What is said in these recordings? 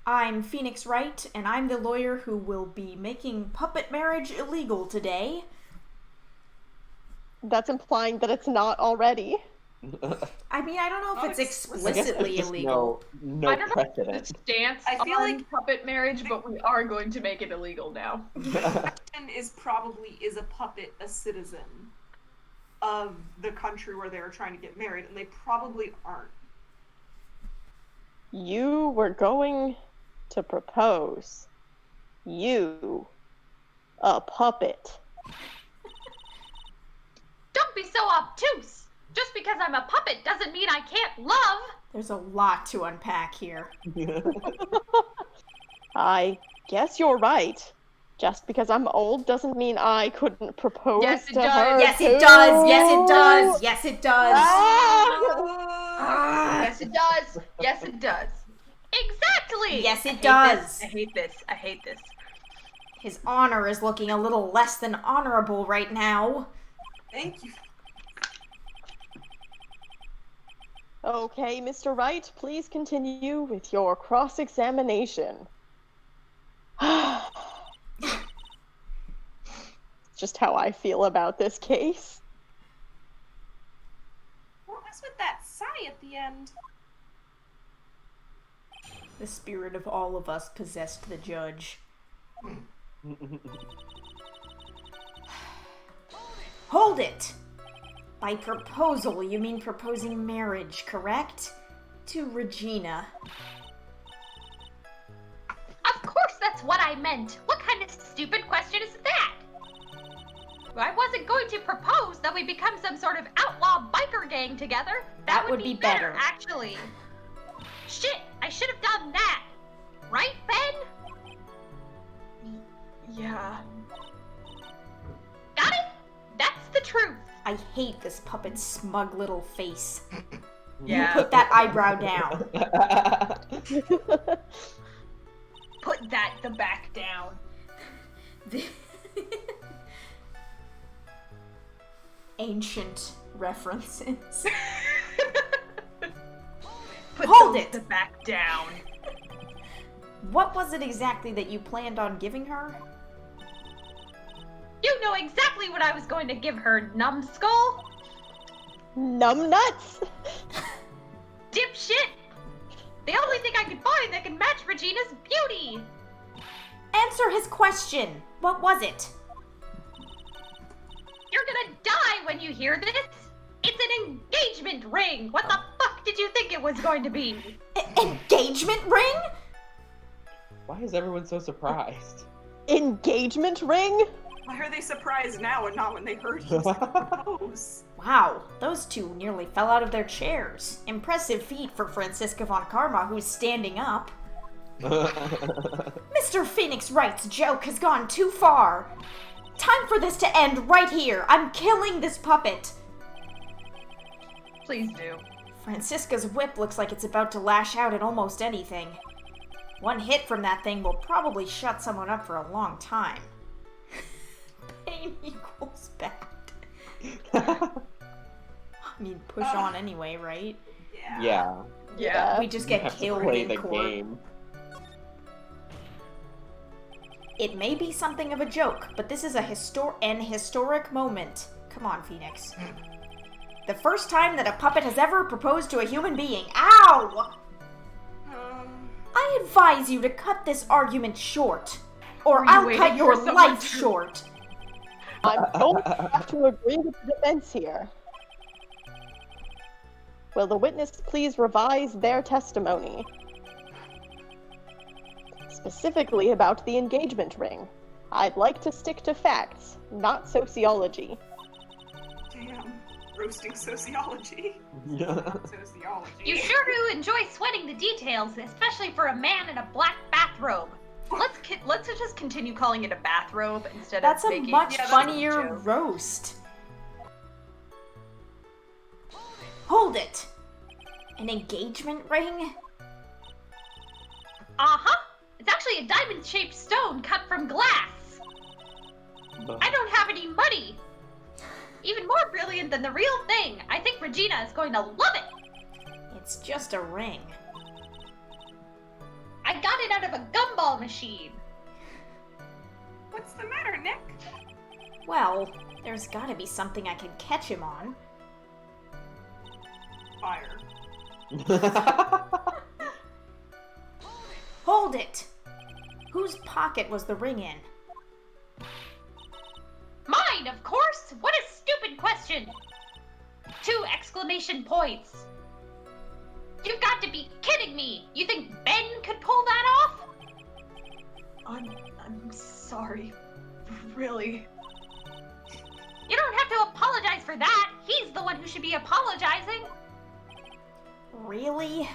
I'm Phoenix Wright, and I'm the lawyer who will be making puppet marriage illegal today. That's implying that it's not already. I mean, I don't know if it's explicitly just illegal. No I don't know precedent. the stance I feel on like- puppet marriage, but we are going to make it illegal now. The question is a puppet a citizen of the country where they're trying to get married? And they probably aren't. You were going to propose. You, a puppet. Don't be so obtuse! Just because I'm a puppet doesn't mean I can't love! There's a lot to unpack here. I guess you're right. Just because I'm old doesn't mean I couldn't propose Yes, it to does. her. Yes, it too. does! Yes, it does! Yes, it does! Ah! Yes, it does. Yes, it does. Exactly! Yes, it does! I hate this. I hate this. His honor is looking a little less than honorable right now. Thank you. Okay, Mr. Wright, please continue with your cross-examination. Just how I feel about this case. What was with that sigh at the end? The spirit of all of us possessed the judge. Hold it! By proposal, you mean proposing marriage, correct? To Regina. Of course that's what I meant! What kind of stupid question is that? I wasn't going to propose that we become some sort of outlaw biker gang together. That would be better, actually. Shit, I should have done that. Right, Ben? Yeah. Got it? That's the truth. I hate this puppet's smug little face. Yeah. You put that eyebrow down. Put that the back down. Ancient references. Put Hold those it! the back down. What was it exactly that you planned on giving her? You know exactly what I was going to give her, numbskull. Numbnuts? Dipshit. The only thing I could find that can match Regina's beauty. Answer his question. What was it? You're gonna die when you hear this. It's an engagement ring. What the fuck did you think it was going to be? Engagement ring? Why is everyone so surprised? Engagement ring? Why are they surprised now and not when they heard he was going to propose? Wow, those two nearly fell out of their chairs. Impressive feat for Franziska von Karma, who's standing up. Mr. Phoenix Wright's joke has gone too far. Time for this to end right here. I'm killing this puppet. Please do. Franziska's whip looks like it's about to lash out at almost anything. One hit from that thing will probably shut someone up for a long time. Pain equals bad. I mean, push on anyway, right? Yeah. Yeah. Yeah. We just You get have to killed play in the court. game. It may be something of a joke, but this is an historic moment. Come on, Phoenix. The first time that a puppet has ever proposed to a human being. Ow! I advise you to cut this argument short, or Were you I'll waiting cut your for someone life to- short. I'm going to have to agree with the defense here. Will the witness please revise their testimony? Specifically about the engagement ring. I'd like to stick to facts, not sociology. Damn. Roasting sociology. Sociology. You sure do enjoy sweating the details, especially for a man in a black bathrobe. Let's just continue calling it a bathrobe instead That's of a making much yeah, that's a funnier joke. roast. Hold it! An engagement ring? Uh-huh. It's actually a diamond-shaped stone cut from glass. I don't have any money. Even more brilliant than the real thing. I think Regina is going to love it. It's just a ring. I got it out of a gumball machine. What's the matter, Nick? Well, there's gotta be something I can catch him on. Fire. Hold it! Whose pocket was the ring in? Mine, of course! What a stupid question! 2 exclamation points! You've got to be kidding me! You think Ben could pull that off? I'm sorry. Really. You don't have to apologize for that! He's the one who should be apologizing! Really?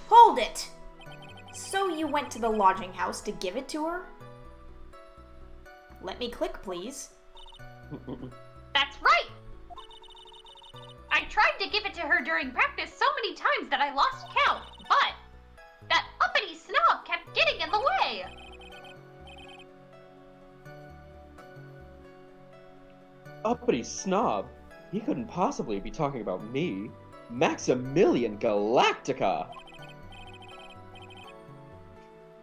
Hold it! So you went to the lodging house to give it to her? Let me click, please. That's right! I tried to give it to her during practice so many times that I lost count, but that uppity snob kept getting in the way! Uppity snob? He couldn't possibly be talking about me. Maximilian Galactica!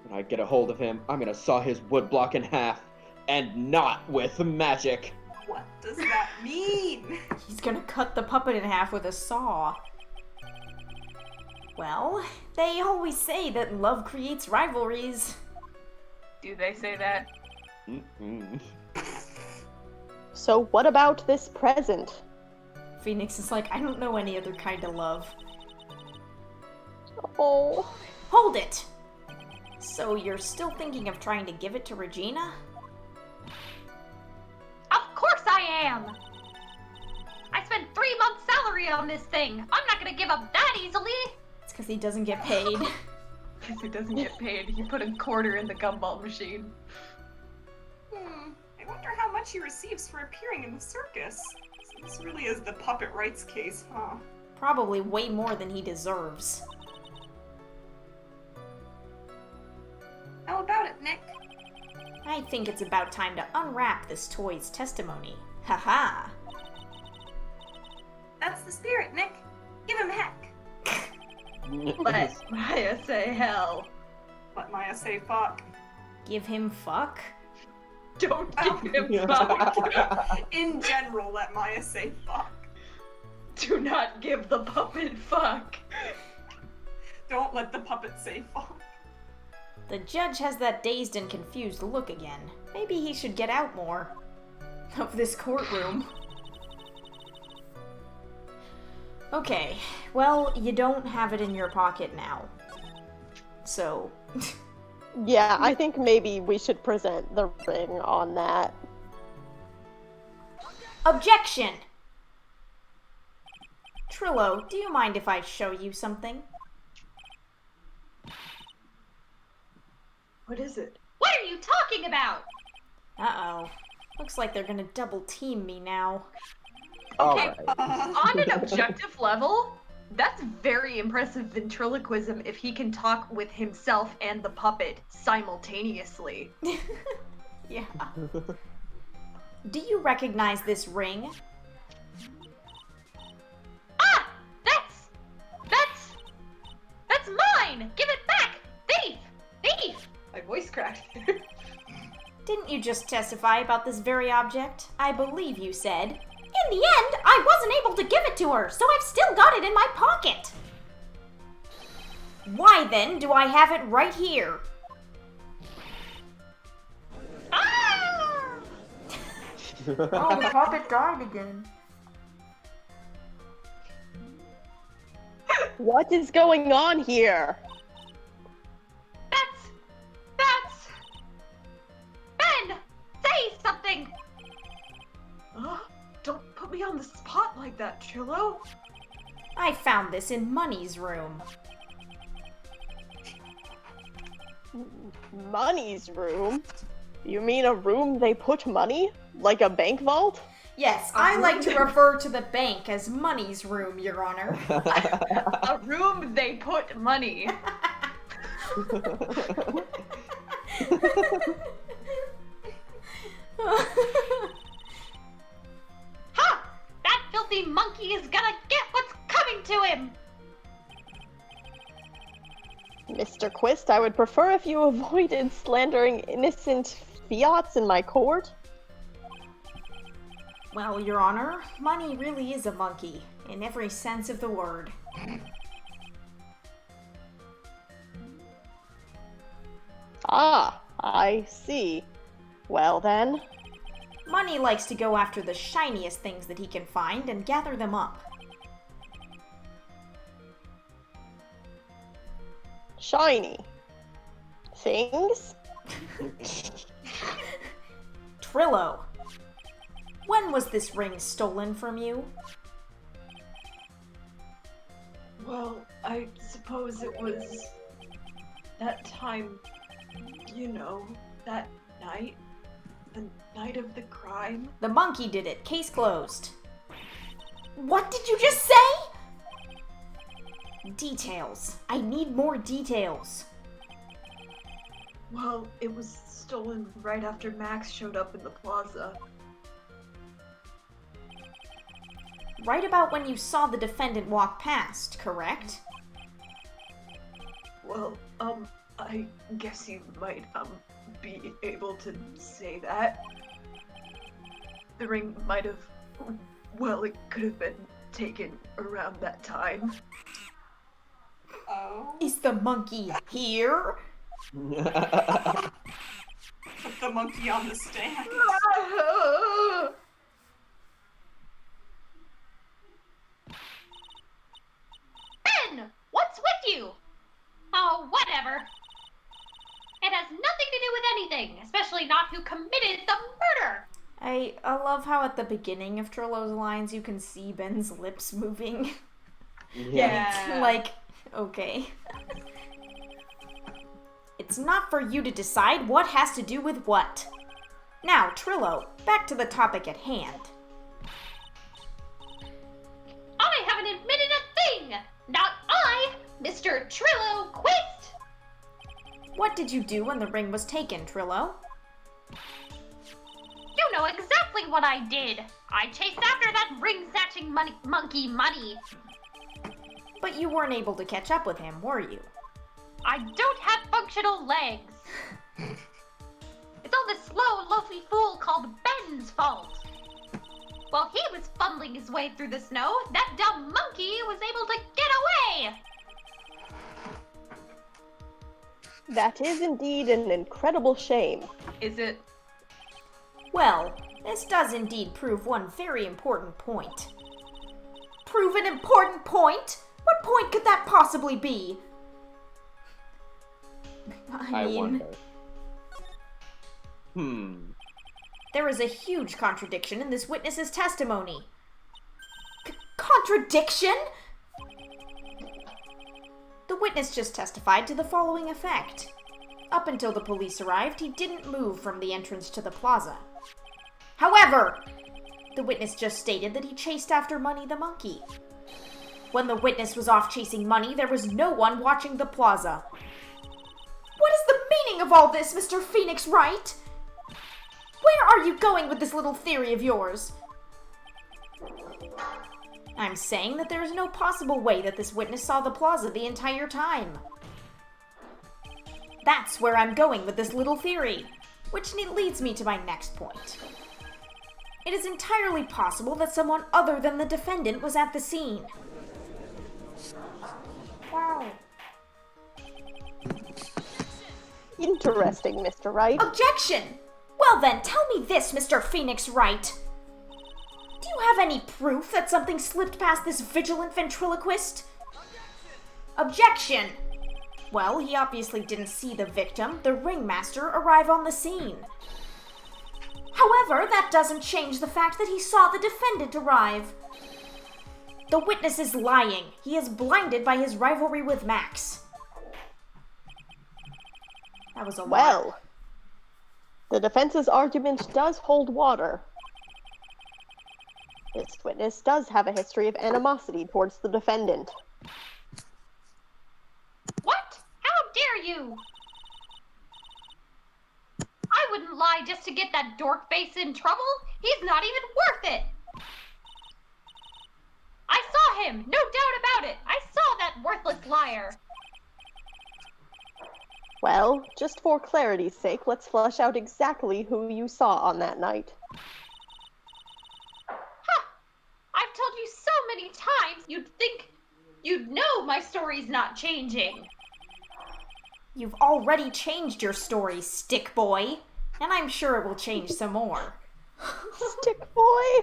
When I get a hold of him, I'm gonna saw his woodblock in half. And not with magic! What does that mean? He's gonna cut the puppet in half with a saw. Well, they always say that love creates rivalries. Do they say that? Mm-mm. So what about this present? Phoenix is like, I don't know any other kind of love. Oh. Hold it! So you're still thinking of trying to give it to Regina? Of course I am! I spent 3 months' salary on this thing! I'm not gonna give up that easily! It's because he doesn't get paid. Because he doesn't get paid, he put a quarter in the gumball machine. I wonder how much he receives for appearing in the circus. So this really is the puppet rights case, huh? Probably way more than he deserves. How about it, Nick? I think it's about time to unwrap this toy's testimony. Haha! That's the spirit, Nick. Give him heck. Let Maya say hell. Let Maya say fuck. Give him fuck? Don't give him fuck. In general, let Maya say fuck. Do not give the puppet fuck. Don't let the puppet say fuck. The judge has that dazed and confused look again. Maybe he should get out more of this courtroom. Okay, well, you don't have it in your pocket now. So... Yeah, I think maybe we should present the ring on that. Objection! Trillo, do you mind if I show you something? What is it? What are you talking about? Uh-oh. Looks like they're gonna double team me now. Alright. On an objective level, that's very impressive ventriloquism if he can talk with himself and the puppet simultaneously. Yeah. Do you recognize this ring? Ah! That's mine! Give it back! Thief! Thief! My voice cracked. Didn't you just testify about this very object? I believe you said. In the end, I wasn't able to give it to her, so I've still got it in my pocket. Why then do I have it right here? Ah! Oh, the puppet died again. What is going on here? That's... Ben! Say something! Don't put me on the spot like that, Trillo. I found this in Money's room. Money's room? You mean a room they put money? Like a bank vault? Yes, I like to refer to the bank as Money's room, Your Honor. A room they put money. Ha! That filthy monkey is gonna get what's coming to him! Mr. Quist, I would prefer if you avoided slandering innocent fiats in my court. Well, Your Honor, money really is a monkey, in every sense of the word. Ah, I see. Well then. Money likes to go after the shiniest things that he can find and gather them up. Shiny. Things? Trillo, when was this ring stolen from you? Well, I suppose it was that time, that night. The night of the crime. The monkey did it. Case closed. What did you just say? Details. I need more details. Well, it was stolen right after Max showed up in the plaza. Right about when you saw the defendant walk past, correct? Well, I guess you might, be able to say that. The ring might have, well, it could have been taken around that time. Oh. Is the monkey here? Put the monkey on the stand. Ben, what's with you? Oh, whatever. It has nothing to do with anything, especially not who committed the murder. I love how at the beginning of Trillo's lines you can see Ben's lips moving. Yeah. Like, okay. It's not for you to decide what has to do with what. Now, Trillo, back to the topic at hand. I haven't admitted a thing. Not I, Mr. Trillo Quist. What did you do when the ring was taken, Trillo? You know exactly what I did. I chased after that ring-snatching monkey money. But you weren't able to catch up with him, were you? I don't have functional legs. It's all this slow, loafy fool called Ben's fault. While he was fumbling his way through the snow, that dumb monkey was able to get away. That is indeed an incredible shame. Is it? Well, this does indeed prove one very important point. Prove an important point? What point could that possibly be? I mean, wonder. There is a huge contradiction in this witness's testimony. Contradiction? The witness just testified to the following effect. Up until the police arrived, he didn't move from the entrance to the plaza. However, the witness just stated that he chased after Money the monkey. When the witness was off chasing Money, there was no one watching the plaza. What is the meaning of all this, Mr. Phoenix Wright? Where are you going with this little theory of yours? I'm saying that there is no possible way that this witness saw the plaza the entire time. That's where I'm going with this little theory, which leads me to my next point. It is entirely possible that someone other than the defendant was at the scene. Wow. Interesting, Mr. Wright. Objection! Well then, tell me this, Mr. Phoenix Wright. Do you have any proof that something slipped past this vigilant ventriloquist? Objection! Well, he obviously didn't see the victim, the ringmaster, arrive on the scene. However, that doesn't change the fact that he saw the defendant arrive. The witness is lying. He is blinded by his rivalry with Max. That was a lot. Well, the defense's argument does hold water. This witness does have a history of animosity towards the defendant. What? How dare you? I wouldn't lie just to get that dork face in trouble. He's not even worth it. I saw him, no doubt about it. I saw that worthless liar. Well, just for clarity's sake, let's flesh out exactly who you saw on that night. I've told you so many times you'd think you'd know my story's not changing. You've already changed your story, stick boy. And I'm sure it will change some more. Stick boy!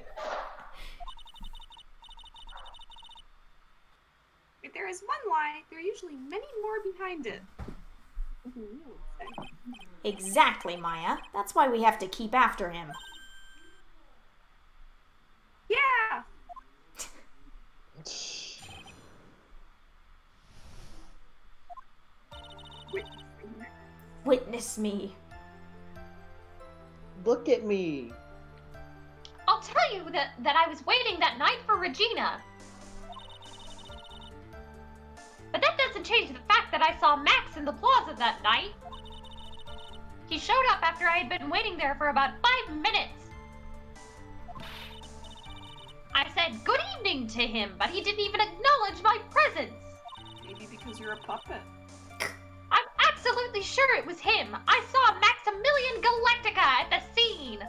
If there is one lie, there are usually many more behind it. Exactly, Maya. That's why we have to keep after him. Yeah! Witness me. Look at me. I'll tell you that I was waiting that night for Regina. But that doesn't change the fact that I saw Max in the plaza that night. He showed up after I had been waiting there for about 5 minutes. I said good evening to him, but he didn't even acknowledge my presence. Maybe because you're a puppet. I'm absolutely sure it was him. I saw Maximilian Galactica at the scene.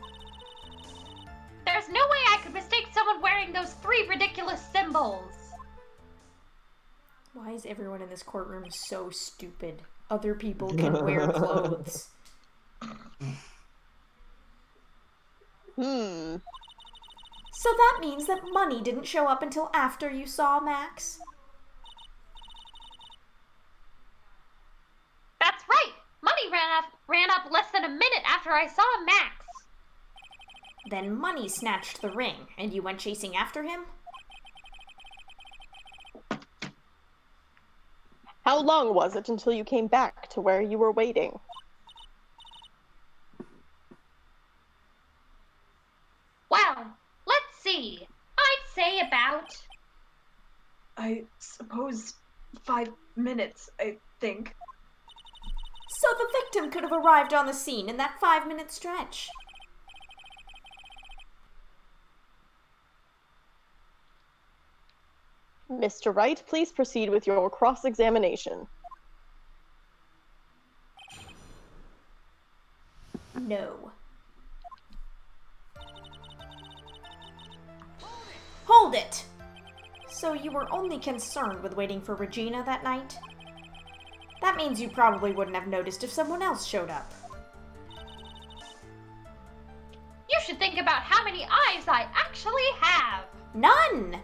There's no way I could mistake someone wearing those 3 ridiculous symbols. Why is everyone in this courtroom so stupid? Other people can wear clothes. So that means that money didn't show up until after you saw Max? That's right. Money ran up less than a minute after I saw Max. Then Money snatched the ring, and you went chasing after him? How long was it until you came back to where you were waiting? Well, let's see. I'd say about... I suppose 5 minutes, I think. So the victim could have arrived on the scene in that 5-minute stretch. Mr. Wright, please proceed with your cross-examination. No. Hold it! So you were only concerned with waiting for Regina that night? That means you probably wouldn't have noticed if someone else showed up. You should think about how many eyes I actually have. None!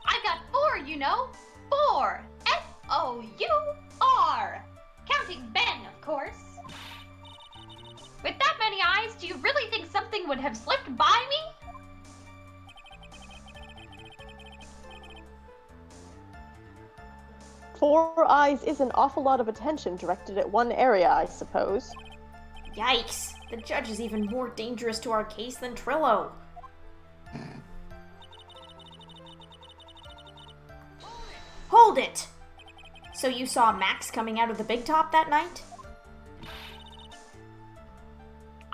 I've got 4, you know. 4. F-O-U-R. Counting Ben, of course. With that many eyes, do you really think something would have slipped by me? 4 eyes is an awful lot of attention directed at one area, I suppose. Yikes! The judge is even more dangerous to our case than Trillo. Hold it! So you saw Max coming out of the big top that night?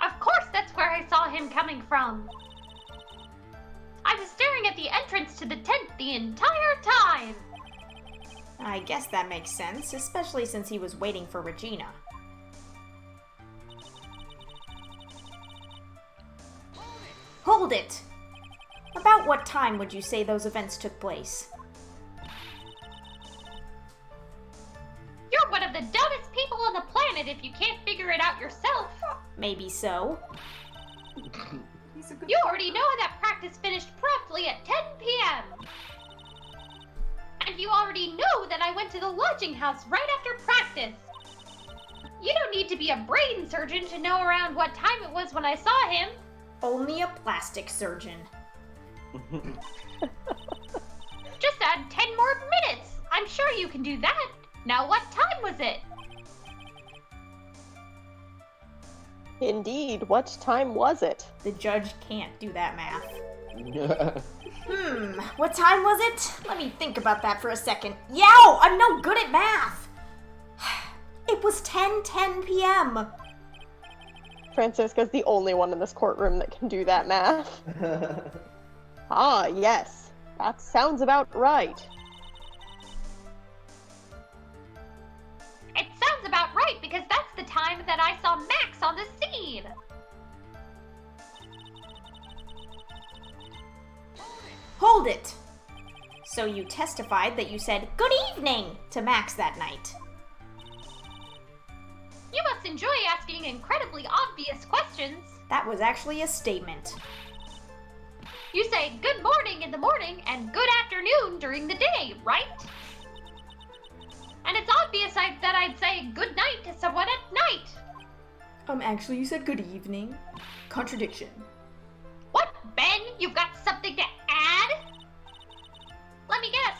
Of course that's where I saw him coming from. I was staring at the entrance to the tent the entire time. I guess that makes sense, especially since he was waiting for Regina. Hold it! About what time would you say those events took place? You're one of the dumbest people on the planet if you can't figure it out yourself. Maybe so. He's a good You already know that practice finished promptly at 10 p.m. And you already know that I went to the lodging house right after practice. You don't need to be a brain surgeon to know around what time it was when I saw him. Only a plastic surgeon. Just add 10 more minutes. I'm sure you can do that. Now what time was it? Indeed, what time was it? The judge can't do that math. What time was it? Let me think about that for a second. Yow! I'm no good at math! It was 10:10 p.m. Francisca's the only one in this courtroom that can do that math. Ah, yes. That sounds about right. It right, because that's the time that I saw Max on the scene. Hold it! So you testified that you said good evening to Max that night. You must enjoy asking incredibly obvious questions. That was actually a statement. You say good morning in the morning and good afternoon during the day, right? And it's obvious that I'd say good night to someone at night. Actually you said good evening. Contradiction. What, Ben? You've got something to add? Let me guess.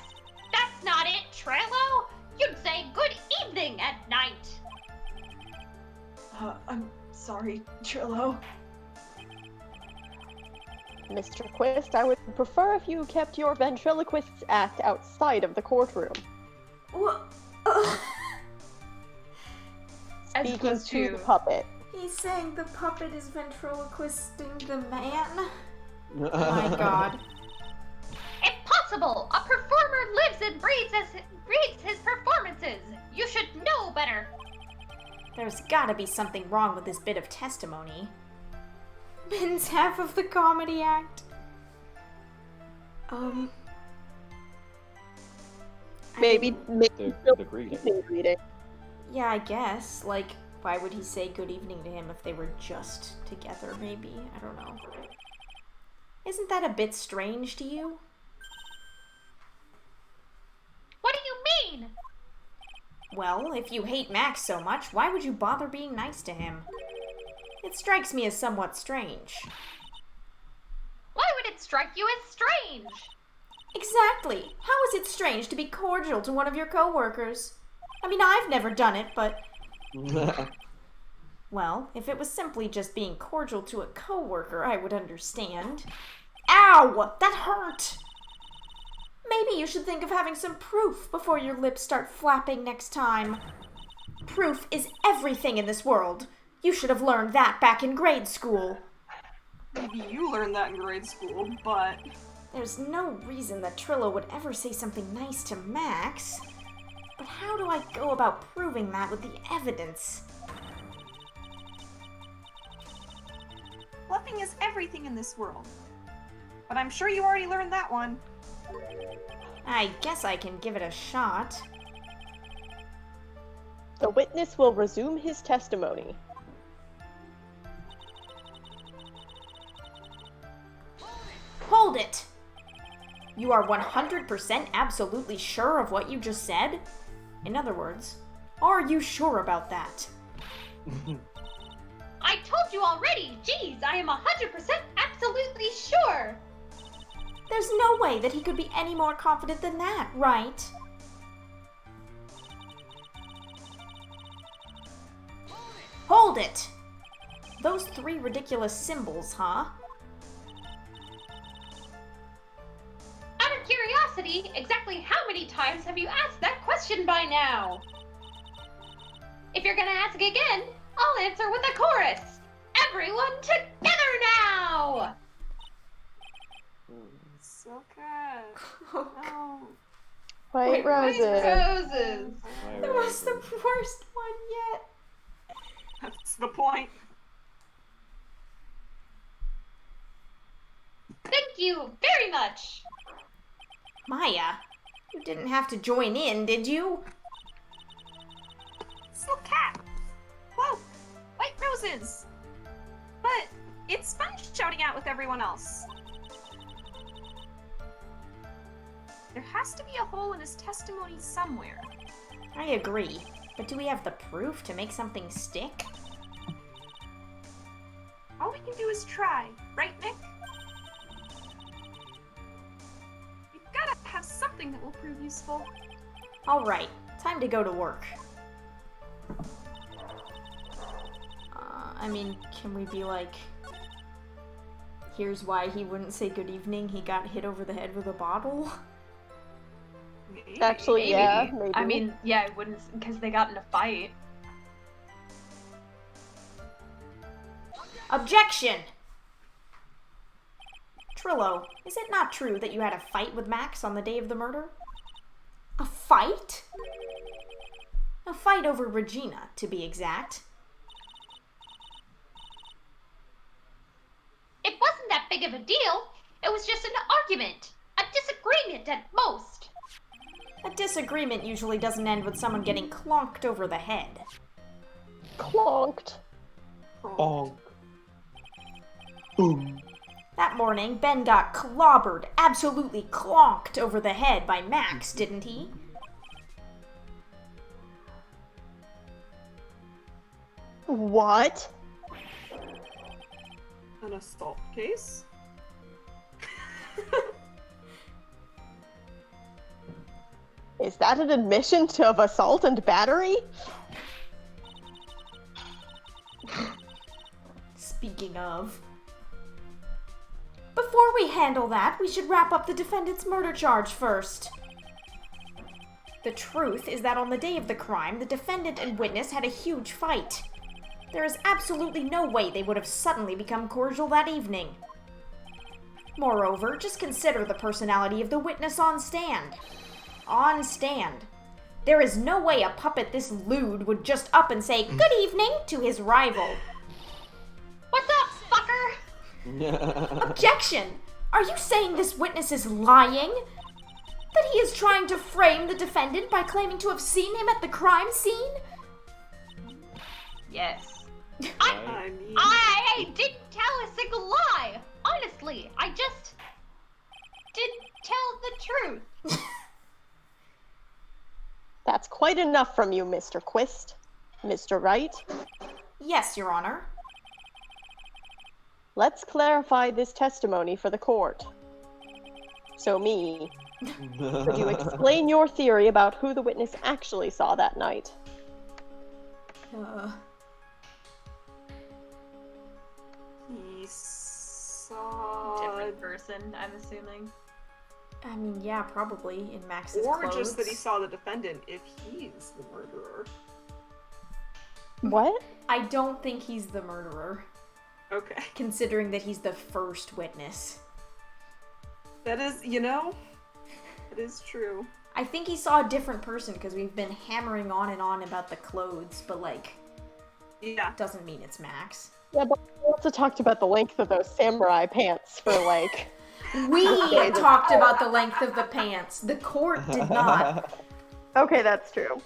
That's not it, Trello. You'd say good evening at night. I'm sorry, Trillo. Mr. Quist, I would prefer if you kept your ventriloquist act outside of the courtroom. As Speaking opposed to the puppet. He's saying the puppet is ventriloquisting the man? Oh my god. Impossible! A performer lives and breathes his performances. You should know better. There's gotta be something wrong with this bit of testimony. Ben's half of the comedy act. Maybe The greeting. greeting. Yeah, I guess. Like, why would he say good evening to him if they were just together, maybe? I don't know. Isn't that a bit strange to you? What do you mean? Well, if you hate Max so much, why would you bother being nice to him? It strikes me as somewhat strange. Why would it strike you as strange? Exactly! How is it strange to be cordial to one of your coworkers? I mean, I've never done it, but... Well, if it was simply just being cordial to a coworker, I would understand. Ow! That hurt! Maybe you should think of having some proof before your lips start flapping next time. Proof is everything in this world. You should have learned that back in grade school. Maybe you learned that in grade school, but... There's no reason that Trillo would ever say something nice to Max. But how do I go about proving that with the evidence? Bluffing is everything in this world. But I'm sure you already learned that one. I guess I can give it a shot. The witness will resume his testimony. Hold it! You are 100% absolutely sure of what you just said? In other words, are you sure about that? I told you already. Jeez, I am 100% absolutely sure. There's no way that he could be any more confident than that, right? Hold it! Those 3 ridiculous symbols, huh? Out of curiosity, exactly how many times have you asked that question by now? If you're gonna ask again, I'll answer with a chorus. Everyone together now! So good. No. White roses. Roses. That was the worst one yet. That's the point. Thank you very much. Maya, you didn't have to join in, did you? Still cat. Whoa, white roses. But it's fun shouting out with everyone else. There has to be a hole in his testimony somewhere. I agree. But do we have the proof to make something stick? All we can do is try, right, Nick? We've gotta have something that will prove useful. Alright, time to go to work. I mean, can we be like... Here's why he wouldn't say good evening, he got hit over the head with a bottle? Maybe. Actually, Maybe. yeah, maybe. I mean, yeah, it wouldn't, because they got in a fight. Objection! Trillo, is it not true that you had a fight with Max on the day of the murder? A fight? A fight over Regina, to be exact. It wasn't that big of a deal. It was just an argument. A disagreement at most. A disagreement usually doesn't end with someone getting clonked over the head. Clonked. Bonk. Boom. That morning, Ben got clobbered, absolutely clonked over the head by Max, didn't he? What? An assault case? Is that an admission of assault and battery? Speaking of... Before we handle that, we should wrap up the defendant's murder charge first. The truth is that on the day of the crime, the defendant and witness had a huge fight. There is absolutely no way they would have suddenly become cordial that evening. Moreover, just consider the personality of the witness on stand. On stand. There is no way a puppet this lewd would just up and say, "Good evening," to his rival. What's up, fucker? Objection! Are you saying this witness is lying? That he is trying to frame the defendant by claiming to have seen him at the crime scene? Yes. I mean, I didn't tell a single lie. Honestly, I just didn't tell the truth. That's quite enough from you, Mr. Quist. Mr. Wright, Yes, Your Honor. let's clarify this testimony for the court. So me, could you explain your theory about who the witness actually saw that night? he saw... Different person, I'm assuming. I mean, yeah, probably, in Max's Or clothes. just that he saw the defendant if he's the murderer. What? I don't think he's the murderer, Okay. considering that he's the first witness. That is, you know, that is true. I think he saw a different person, because we've been hammering on and on about the clothes, but, like, Yeah. doesn't mean it's Max. Yeah, but we also talked about the length of those samurai pants for, like... We talked about the length of the pants. The court did not. Okay, that's true.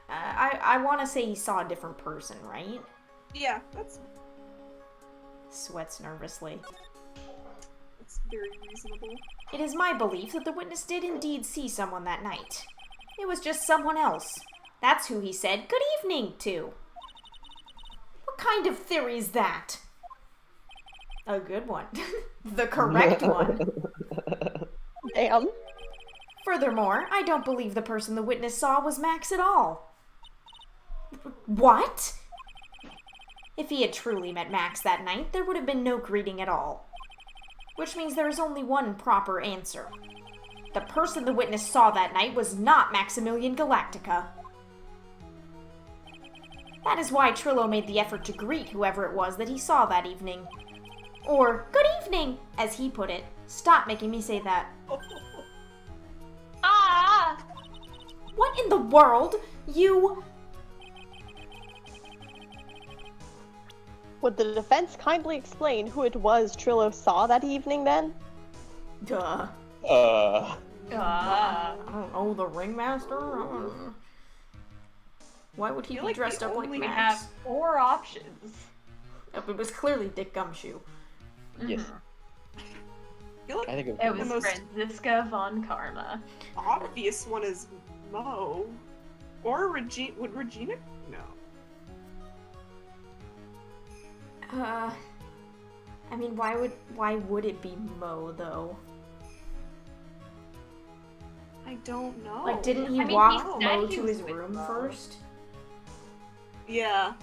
I want to say he saw a different person, right? Yeah, that's Sweats nervously. very reasonable. It is my belief that the witness did indeed see someone that night. It was just someone else. That's who he said good evening to. What kind of theory is that? A good one. The correct one. Damn. Furthermore, I don't believe the person the witness saw was Max at all. What? If he had truly met Max that night, there would have been no greeting at all. Which means there is only one proper answer. The person the witness saw that night was not Maximilian Galactica. That is why Trillo made the effort to greet whoever it was that he saw that evening. Or, good evening, as he put it. Stop making me say that. Ah! What in the world? You... Would the defense kindly explain who it was Trillo saw that evening, then? Duh. Uh, I don't know, the ringmaster? I don't know. Why would he I feel be like dressed we up like only We Max? have 4 options. It was clearly Dick Gumshoe. yes. I feel like I think It was The most- Franziska von Karma. the obvious one is Mo. Or Regina. Would Regina? No. I mean, why would it be Mo, though? I don't know. Like, didn't he I mean, walk he said Mo he to was his with room Mo. first? Yeah.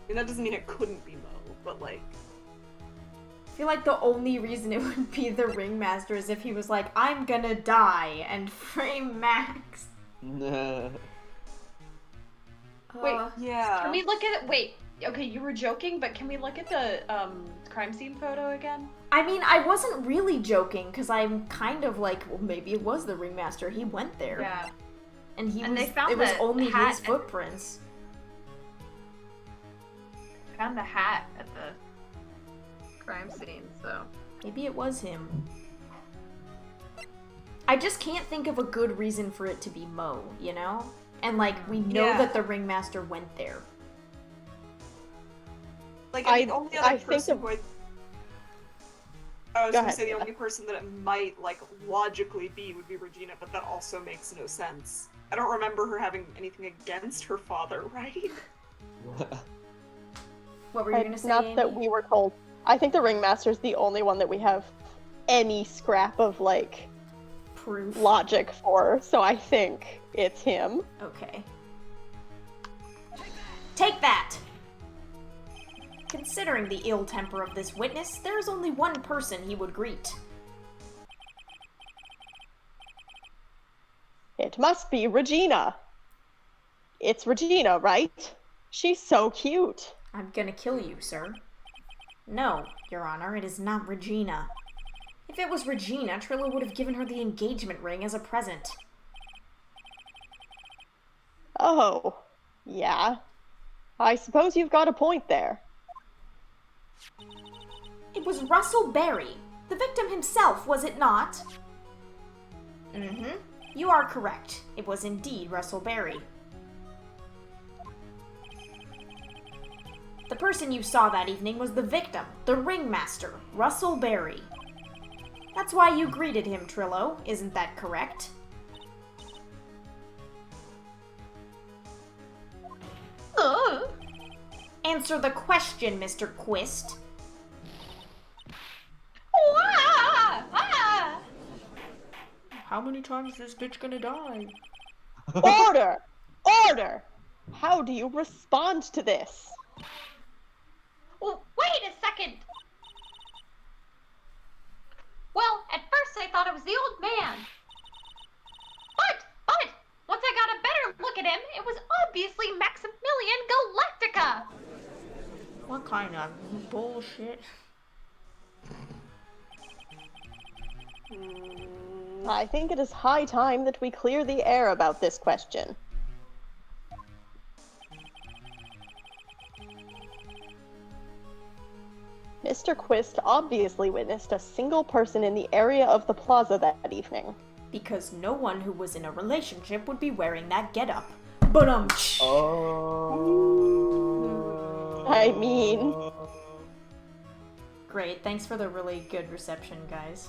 And that doesn't mean it couldn't be Mo, but like. I feel like the only reason it would be the ringmaster is if he was like, I'm gonna die, and frame Max. Nah. Wait, Yeah. Can we look at it? Wait. Okay, you were joking, but can we look at the crime scene photo again? I mean, I wasn't really joking, because I'm kind of like, well, maybe it was the ringmaster. He went there. Yeah. And they found it was the only hat his footprints. Found the hat at the crime scene, so. Maybe it was him. I just can't think of a good reason for it to be Mo, you know? And, like, we know Yeah. that the ringmaster went there. Like, I mean, the only other I think person of- who I was Go gonna ahead. say the only person that it might, like, logically be would be Regina, but that also makes no sense. I don't remember her having anything against her father, right? What were you gonna say, Not Amy? that we were told. I think the ringmaster's the only one that we have any scrap of, like, Proof. logic for, so I think it's him. Okay. Take that! Considering the ill temper of this witness, there is only one person he would greet. It must be Regina. It's Regina, right? She's so cute. I'm gonna kill you, sir. No, Your Honor, it is not Regina. If it was Regina, Trillo would have given her the engagement ring as a present. Oh, yeah. I suppose you've got a point there. It was Russell Berry, the victim himself, was it not? Mm-hmm. You are correct. It was indeed Russell Berry. The person you saw that evening was the victim, the ringmaster, Russell Berry. That's why you greeted him, Trillo. Isn't that correct? Answer the question, Mr. Quist. How many times is this bitch gonna die? Order! Order! How do you respond to this? Well, wait a second. Well, at first I thought it was the old man. But, once I got a better look at him, it was obviously Maximilian Galactica. What kind of bullshit? I think it is high time that we clear the air about this question. Mr. Quist obviously witnessed a single person in the area of the plaza that evening. Because no one who was in a relationship would be wearing that getup. But I mean... Great, thanks for the really good reception, guys.